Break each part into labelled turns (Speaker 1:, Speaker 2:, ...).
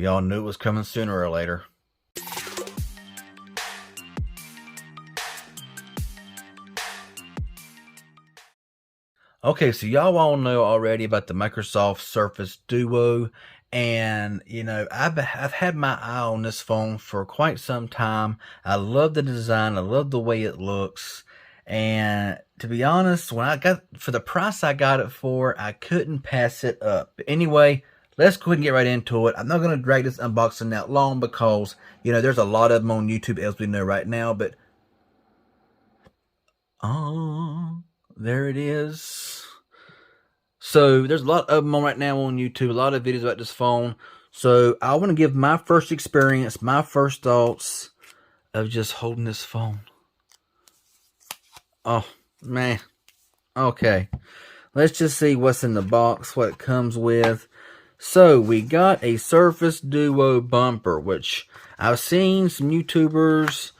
Speaker 1: We all knew it was coming sooner or later. Okay, so y'all all know already about the Microsoft Surface Duo, and I've had my eye on this phone for quite some time. I love the design, I love the way it looks, and to be honest, when I got for the price I got it for, I couldn't pass it up. But anyway, let's go ahead and get right into it. I'm not going to drag this unboxing that long because there's a lot of them on YouTube as we know right now, but there it is. So there's a lot of them on right now on YouTube, a lot of videos about this phone. So I want to give my first experience, my first thoughts of just holding this phone. Oh, man. Okay. Let's just see what's in the box, what it comes with. So we got a Surface Duo bumper, which I've seen some YouTubers,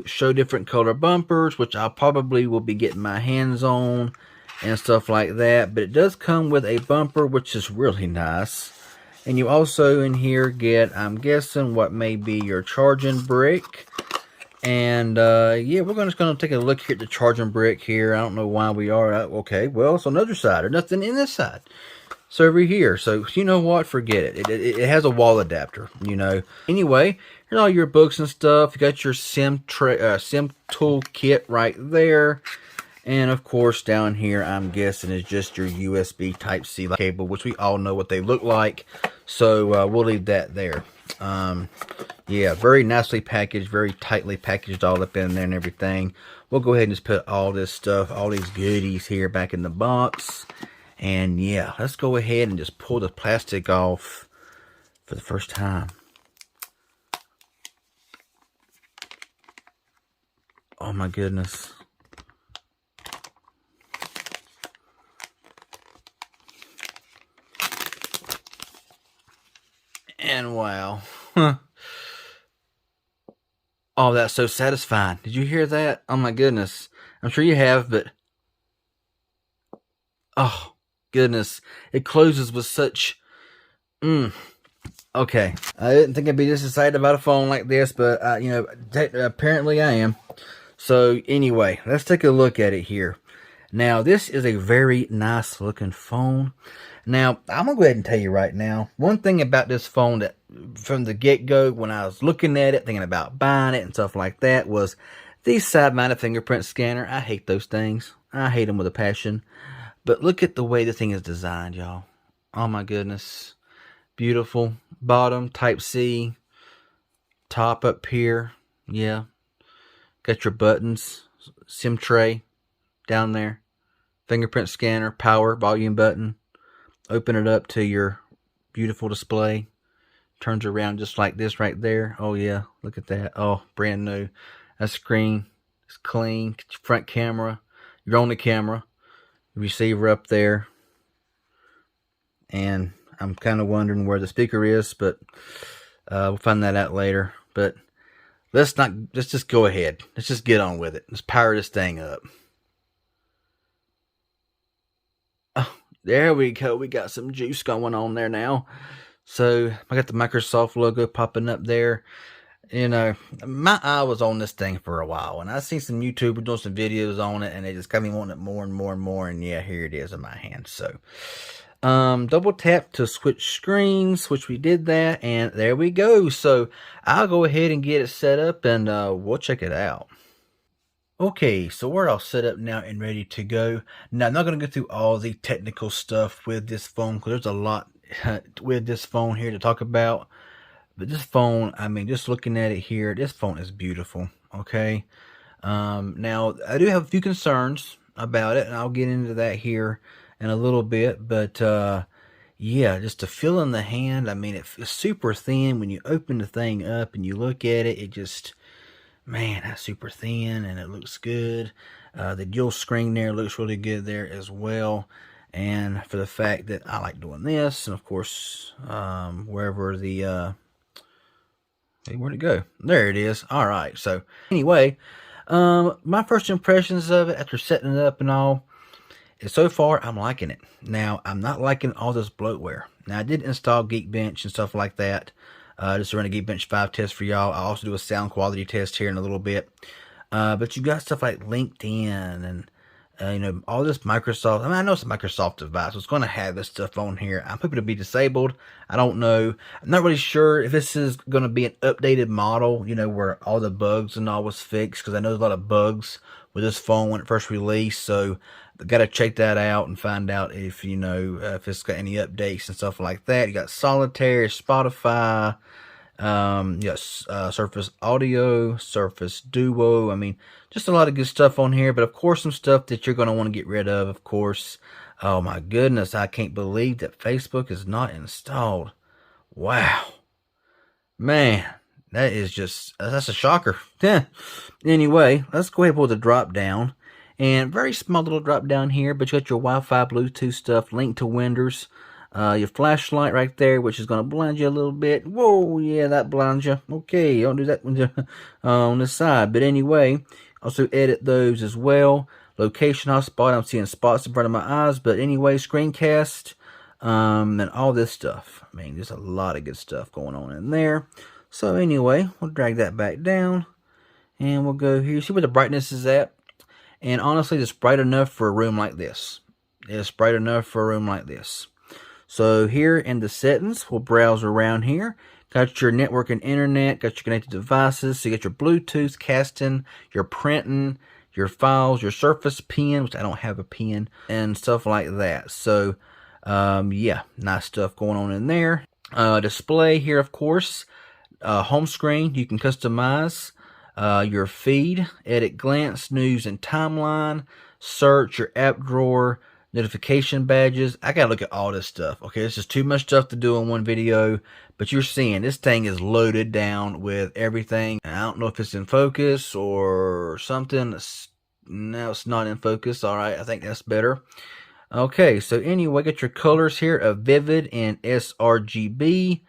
Speaker 1: show different color bumpers, which I probably will be getting my hands on and stuff like that. But it does come with a bumper, which is really nice. And you also in here get, I'm guessing, what may be your charging brick. And yeah, we're just going to take a look here at the charging brick here. I don't know why we are. Okay, well, it's on the other side. There's nothing in this side. So over here. So you know what? Forget it. It has a wall adapter, Anyway, here's all your books and stuff. You got your SIM tool kit right there. And of course, down here, I'm guessing is just your USB Type-C cable, which we all know what they look like. So we'll leave that there. Yeah, very nicely packaged, very tightly packaged all up in there and everything. We'll go ahead and just put all this stuff, all these goodies here back in the box. And yeah, let's go ahead and just pull the plastic off for the first time. Oh my goodness. And wow. Oh, that's so satisfying. Did you hear that? Oh my goodness. I'm sure you have, but oh goodness. It closes with such okay. I didn't think I'd be this excited about a phone like this, but apparently I am. So anyway, let's take a look at it here. Now, this is a very nice looking phone. Now, I'm going to go ahead and tell you right now, one thing about this phone that from the get-go, when I was looking at it, thinking about buying it and stuff like that, was the side-mounted fingerprint scanner. I hate those things. I hate them with a passion. But look at the way this thing is designed, y'all. Oh my goodness. Beautiful. Bottom, Type-C. Top up here. Yeah. Got your buttons. SIM tray down there. Fingerprint scanner. Power, volume button. Open it up to your beautiful display. Turns around just like this right there. Oh yeah, look at that. Oh, brand new. That screen is clean. Front camera. Your only camera. Receiver up there. And I'm kind of wondering where the speaker is, but we'll find that out later. But let's just go ahead. Let's just get on with it. Let's power this thing up. There we go. We got some juice going on there now. So I got the Microsoft logo popping up there. My eye was on this thing for a while, and I seen some YouTubers doing some videos on it, and they just got me wanting it more and more and more. And yeah, here it is in my hand. So double tap to switch screens, which we did that, and there we go. So I'll go ahead and get it set up, and we'll check it out. Okay, so we're all set up now and ready to go. Now, I'm not going to go through all the technical stuff with this phone because there's a lot with this phone here to talk about. But this phone, I mean, just looking at it here, this phone is beautiful, okay? Now, I do have a few concerns about it, and I'll get into that here in a little bit. But, yeah, just the feel in the hand, I mean, it's super thin. When you open the thing up and you look at it, it just... Man, that's super thin and it looks good. The dual screen there looks really good there as well. And for the fact that I like doing this, and of course, wherever the hey, where'd it go? There it is. All right. So anyway, my first impressions of it after setting it up and all, So far, I'm liking it. Now, I'm not liking all this bloatware. Now, I did install Geekbench and stuff like that. Just to run a Geekbench 5 test for y'all. I'll also do a sound quality test here in a little bit. But you got stuff like LinkedIn and all this Microsoft. I mean, I know it's a Microsoft device, so it's going to have this stuff on here. I'm hoping to be disabled. I don't know. I'm not really sure if this is going to be an updated model, where all the bugs and all was fixed, because I know there's a lot of bugs with this phone when it first released. So I got to check that out and find out if, if it's got any updates and stuff like that. You got Solitaire, Spotify, yes, Surface Audio, Surface Duo. I mean, just a lot of good stuff on here, but of course some stuff that you're going to want to get rid of course. Oh my goodness, I can't believe that Facebook is not installed. Wow. Man, that is just, that's a shocker. Anyway, let's go ahead and pull the drop down. And very small little drop down here, but you got your Wi-Fi, Bluetooth stuff, linked to Windows. Your flashlight right there, which is going to blind you a little bit. Whoa, yeah, that blinds you. Okay, don't do that on this side. But anyway, also edit those as well. Location hotspot, I'm seeing spots in front of my eyes. But anyway, screencast, and all this stuff. I mean, there's a lot of good stuff going on in there. So anyway, we'll drag that back down. And we'll go here. See where the brightness is at? And honestly, it's bright enough for a room like this. It's bright enough for a room like this. So here in the settings, we'll browse around here. Got your network and internet, got your connected devices. So you got your Bluetooth, casting, your printing, your files, your Surface Pen, which I don't have a pen, and stuff like that. So, yeah, nice stuff going on in there. Display here, of course. Home screen, you can customize your feed, edit glance, news and timeline, search, your app drawer, notification badges. I gotta look at all this stuff. Okay, this is too much stuff to do in one video, but you're seeing this thing is loaded down with everything. I don't know if it's in focus or something. No, it's not in focus. All right, I think that's better. Okay, so anyway, get your colors here of vivid and sRGB.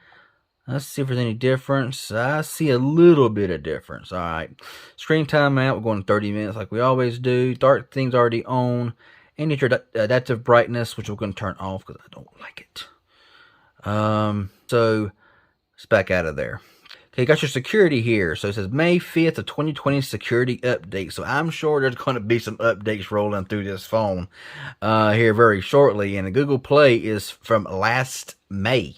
Speaker 1: Let's see if there's any difference. I see a little bit of difference. All right, screen timeout. We're going 30 minutes like we always do. Dark things already on. And get your adaptive brightness, which we're going to turn off because I don't like it. So it's back out of there. Okay, you got your security here. So it says May 5th of 2020 security update. So I'm sure there's going to be some updates rolling through this phone here very shortly. And the Google Play is from last May.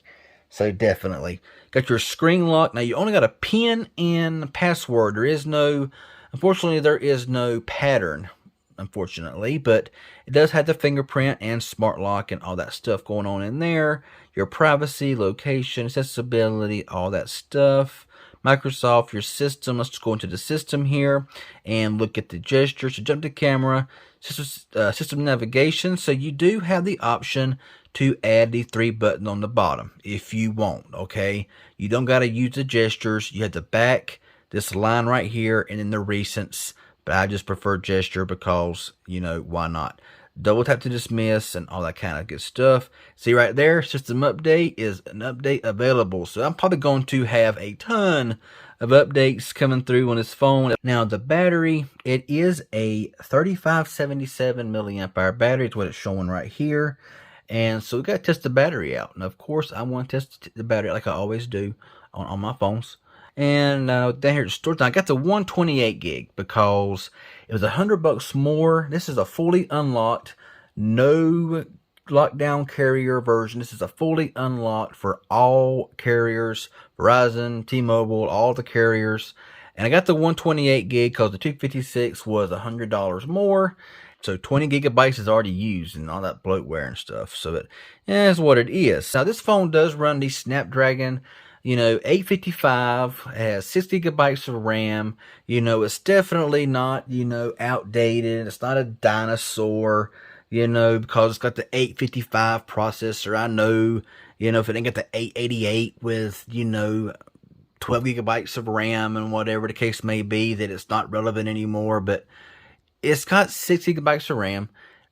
Speaker 1: So definitely. Got your screen lock. Now you only got a PIN and password. Unfortunately, there is no pattern. Unfortunately, but it does have the fingerprint and smart lock and all that stuff going on in there. Your privacy, location, accessibility, all that stuff. Microsoft, your system. Let's just go into the system here and look at the gestures. So jump to camera, system navigation. So you do have the option to add the 3 button on the bottom if you want. Okay, you don't got to use the gestures. You have the back, this line right here, and then the recents. But I just prefer gesture because, why not? Double tap to dismiss and all that kind of good stuff. See right there, system update is an update available. So I'm probably going to have a ton of updates coming through on this phone. Now the battery, it is a 3577 milliamp hour battery. It's what it's showing right here. And so we got to test the battery out. And of course, I want to test the battery like I always do on my phones. And down here at storage, I got the 128 gig because it was $100 more. This is a fully unlocked, no lockdown carrier version. This is a fully unlocked for all carriers, Verizon, T-Mobile, all the carriers. And I got the 128 gig because the 256 was $100 more. So 20 gigabytes is already used and all that bloatware and stuff. So it is what it is. Now this phone does run the Snapdragon 855, has 6 gigabytes of RAM. It's definitely not, outdated. It's not a dinosaur, because it's got the 855 processor. I know, if it didn't get the 888 with, 12 gigabytes of RAM and whatever the case may be, that it's not relevant anymore. But it's got 6 gigabytes of RAM.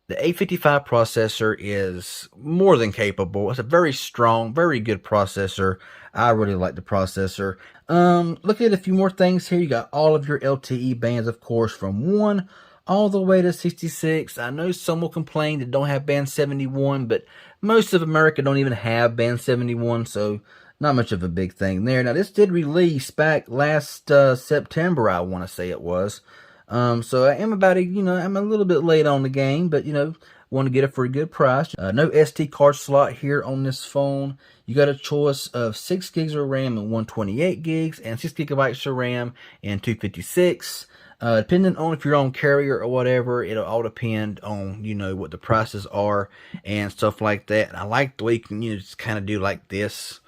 Speaker 1: The 855 processor is more than capable. It's a very strong, very good processor. I really like the processor. Look at a few more things here. You got all of your LTE bands, of course, from 1 all the way to 66. I know some will complain that don't have band 71, but most of America don't even have band 71, so not much of a big thing there. Now, this did release back last September, I want to say it was. So I am I'm a little bit late on the game, but want to get it for a good price. No SD card slot here on this phone. You got a choice of 6 gigs of RAM and 128 gigs, and 6 gigabytes of RAM and 256. Depending on if you're on carrier or whatever, it'll all depend on, what the prices are and stuff like that. And I like the way you can, just kind of do like this,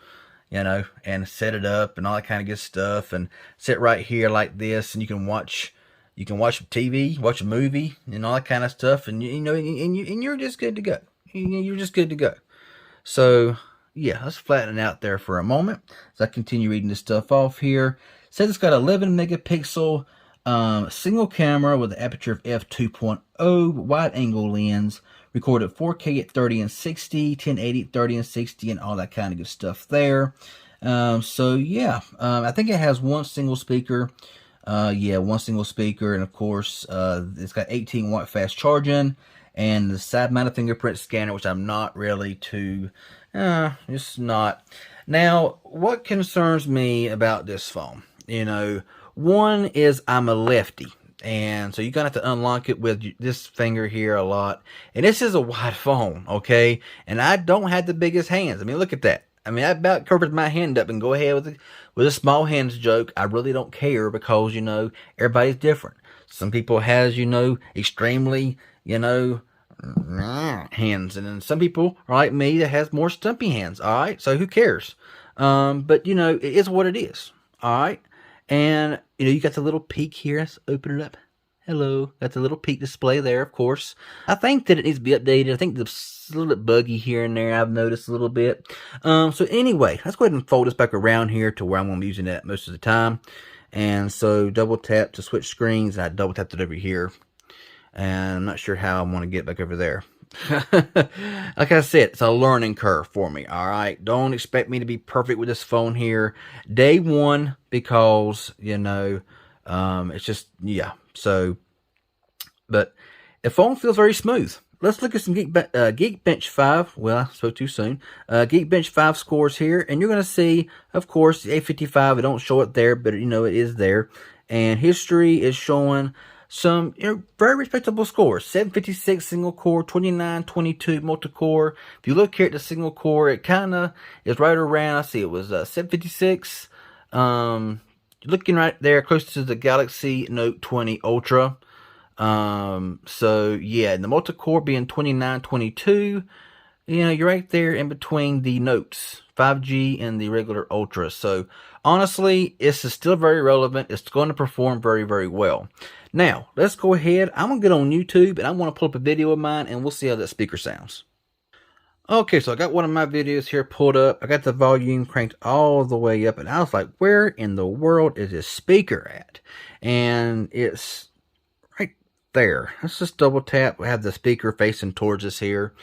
Speaker 1: and set it up and all that kind of good stuff, and sit right here like this, and you can watch TV, watch a movie, and all that kind of stuff, and you're just good to go. You're just good to go. So yeah, let's flatten it out there for a moment as I continue reading this stuff off here. It says it's got 11 megapixel single camera with an aperture of f2.0, wide angle lens, recorded 4K at 30 and 60, 1080 at 30 and 60, and all that kind of good stuff there. So yeah, I think it has one single speaker. One single speaker, and of course, it's got 18 watt fast charging, and the side mounted fingerprint scanner, which I'm not really too, just not. Now, what concerns me about this phone, one is I'm a lefty, and so you're gonna have to unlock it with this finger here a lot, and this is a wide phone, okay, and I don't have the biggest hands. I mean, look at that. I mean, I about covered my hand up and go ahead with a small hands joke. I really don't care because, everybody's different. Some people has, extremely, hands. And then some people are like me that has more stumpy hands. All right. So who cares? But, it is what it is. All right. And, you got the little peak here. Let's open it up. Hello. Got the little peak display there, of course. I think that it needs to be updated. I think it's a little bit buggy here and there. I've noticed a little bit. So anyway, let's go ahead and fold this back around here to where I'm going to be using it most of the time. And so double tap to switch screens. I double tapped it over here. And I'm not sure how I want to get back over there. Like I said, it's a learning curve for me. All right. Don't expect me to be perfect with this phone here day one because, it's just, yeah. So, but the phone feels very smooth. Let's look at some Geekbench 5. Well, I spoke too soon. Geekbench 5 scores here. And you're going to see, of course, the A55. I don't show it there, but, it is there. And history is showing some very respectable scores. 756 single core, 2922 multi-core. If you look here at the single core, it kind of is right around, I see it was 756. Looking right there, close to the Galaxy Note 20 Ultra. So yeah, and the multi-core being 2922, you're right there in between the Notes 5G and the regular Ultra. So honestly, this is still very relevant. It's going to perform very, very well. Now, let's go ahead. I'm going to get on YouTube and I want to pull up a video of mine and we'll see how that speaker sounds. Okay, so I got one of my videos here pulled up. I got the volume cranked all the way up, and I was like, where in the world is this speaker at? And it's right there. Let's just double tap. We have the speaker facing towards us here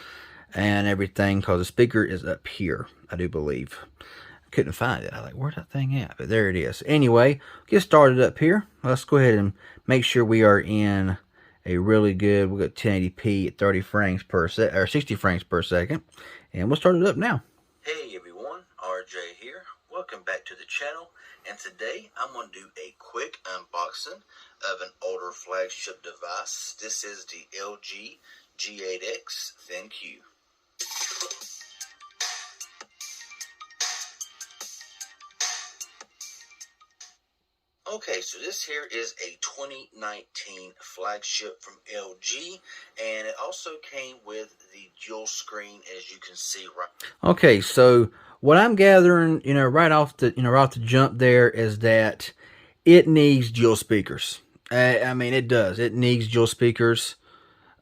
Speaker 1: and everything, because the speaker is up here, I do believe. I couldn't find it. I was like, where's that thing at? But there it is. Anyway, get started up here. Let's go ahead and make sure we are in a really good, we've got 1080p at 30 frames per second, or 60 frames per second. And we'll start it up now. Hey everyone, RJ here. Welcome back to the channel. And today I'm going to do a quick unboxing of an older flagship device. This is the LG G8X ThinQ. Okay, so this here is a 2019 flagship from LG, and it also came with the dual screen, as you can see right. Okay, so what I'm gathering, right off the jump there is that it needs dual speakers. I mean, it does. It needs dual speakers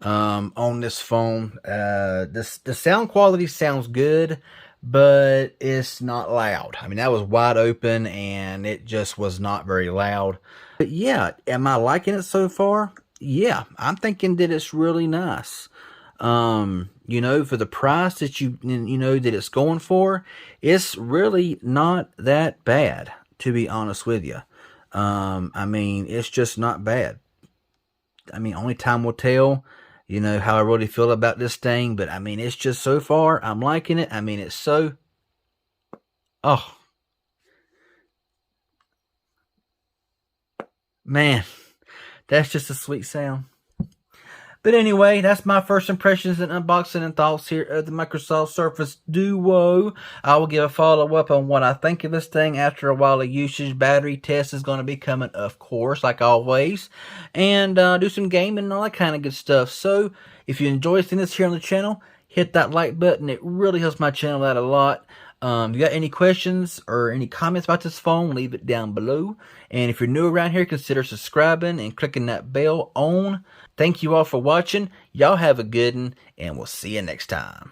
Speaker 1: on this phone. The sound quality sounds good, but it's not loud. I mean, that was wide open and it just was not very loud. But yeah, am I liking it so far? Yeah, I'm thinking that it's really nice. For the price that that it's going for, it's really not that bad, to be honest with you. I mean, it's just not bad. only time will tell, how I really feel about this thing. But I mean, it's just so far, I'm liking it. I mean, it's so, oh, man, that's just a sweet sound. But anyway, that's my first impressions and unboxing and thoughts here of the Microsoft Surface Duo. I will give a follow-up on what I think of this thing after a while of usage. Battery test is going to be coming, of course, like always. And do some gaming and all that kind of good stuff. So, if you enjoy seeing this here on the channel, hit that like button. It really helps my channel out a lot. If you got any questions or any comments about this phone, leave it down below. And if you're new around here, consider subscribing and clicking that bell on. Thank you all for watching. Y'all have a good one, and we'll see you next time.